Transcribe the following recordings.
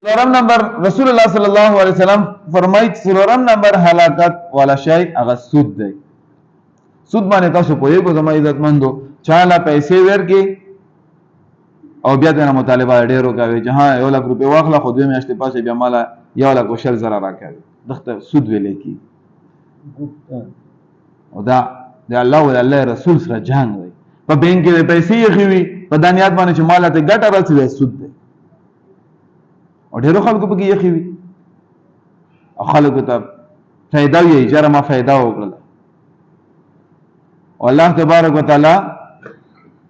څلورم نمبر رسول الله صلی الله علیه وسلم فرمایي څلورم نمبر هلاکت والا شی هغه سود دی. سود باندې تاسو پوهیږئ زما عزتمندو، چاله پیسې ورکړي او بیا دنه مطالبه ډیرو کوي چې ها 1 لک روپۍ واخله خو 2 میاشتې پاسه بیا مالا 1,20,000 راکوي. دغه سود ویل کی او دا د الله او الله رسول سره جنگ دی. په بینک کې پیسې یې خوي په دانیات باندې چې مال ته ګټه راځي سود دی او ډیرو خلکو په کې یې خوي او خلکو ته فائدہ یې جره ما فائدہ وکړه. الله تبارک وتعالى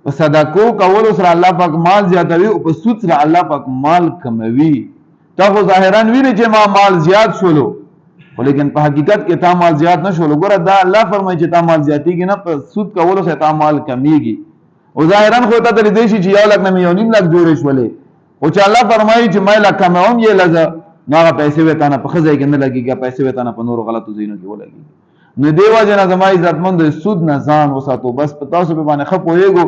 په صدقو کول سره الله پاک مال زیاتوي او په سود سره الله پاک مال کموي. تا خو ظاهرا ویل چې ما مال زیات شولو خو لیکن په حقیقت کې تا مال زیات نه شولو. ګوره دا الله فرمایي چې تا مال زیاتېږي نه، په سود کول سره تا مال کمیږي. او ظاهرا خو ته درې دی چې 1 لک نه 1.5 لک جوړې شولې، او چې الله فرمایي چې ما لک کموم یې لږه نو هغه پیسې وته نه په خزای کې نه لګيږي، پیسې وته نه په نورو غلطو ځینو کې ولګي. نو دیو جنا زما عزتمند سود نه ځان وساتو. بس په تاسو په باندې خپويګو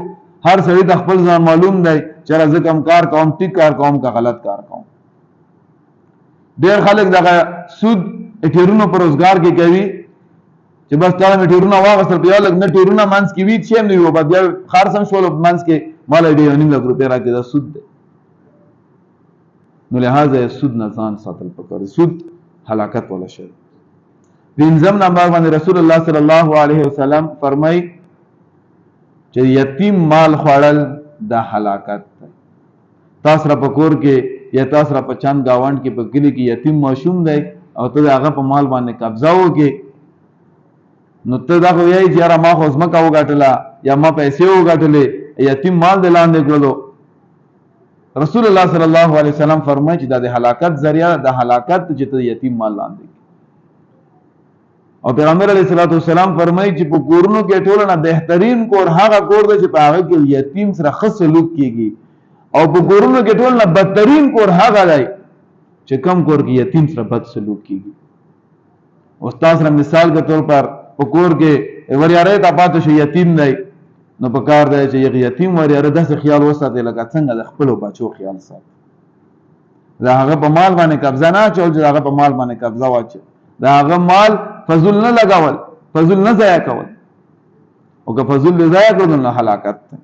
هر سړی د خپل ځان معلوم دی چې راځه کم کار کوم ټیک کار کوم کا غلط کار کوم. ډېر خلک دغه سود ټیرونو پر روزګار کې کوي چې بس تا مې ټیرونه واغستل په یو لګ نه ټیرونه منځ کې وی چې نه یو بیا خارسم شول منځ کې مال دې 1.5 لک روپۍ راکې دا سود دی. نو لہذا سود نه ځان ساتل پکار. سود هلاکت ولا شی. پنځم نمبر باندې رسول الله صلی الله علیه وسلم فرمای چې یتیم مال خوړل د هلاکت دی. تاسو را پکور کې یا تاسو را پچان گاوند کې په کلی کې یتیم ماشوم دی او ته هغه په مال باندې قبضه وکې، نو ته دا خو یې چې را ما خو ځمکه وګټله یا ما پیسې وګټلې یتیم مال د لاندې کړلو. رسول الله صلی الله علیه وسلم فرمایي چې دا د هلاکت ذریعہ د هلاکت چې ته یتیم مال لاندې. او پیغمبر علیه الصلاۃ والسلام فرمایي چې په کورونو کې ټول نه بهترین کور هغه کور دی چې په هغه کې یتیم سره ښه سلوک کیږي، او په کورونو کې ټول نه بدترین کور هغه دی چې کم کور کې یتیم سره بد سلوک کیږي. استاد سره مثال کے طور پر په کور کې وریاره ته پاتې شي یتیم دی، نو په کار دی چې یتیم وریاره داسې خیال وساتي لکه څنګه د خپل بچو خیال ساتي. دا هغه په مال باندې قبضه نه اچول چې هغه په مال باندې قبضه واچي، دا هغه مال فضل نه لګاول، فضل نه ضایع کول، او که فضل ضایع کول نو هلاکت دی.